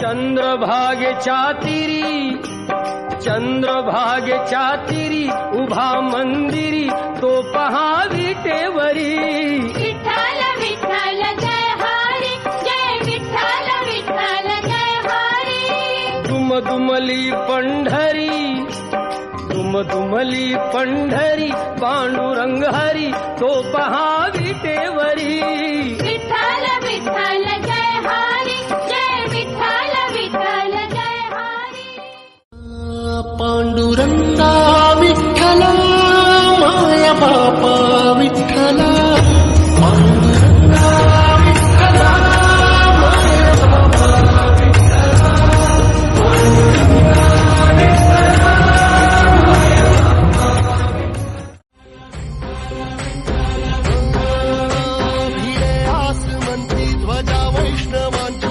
चंद्रभागेच्या तिरी उभा मंदिरी तो पहा विटेवरी. विठ्ठल विठ्ठल जय हरी, जय विठ्ठल विठ्ठल जय हरी. दुमदुमली पंढरी पांडुरंग हरी तो पहा विटेवरी.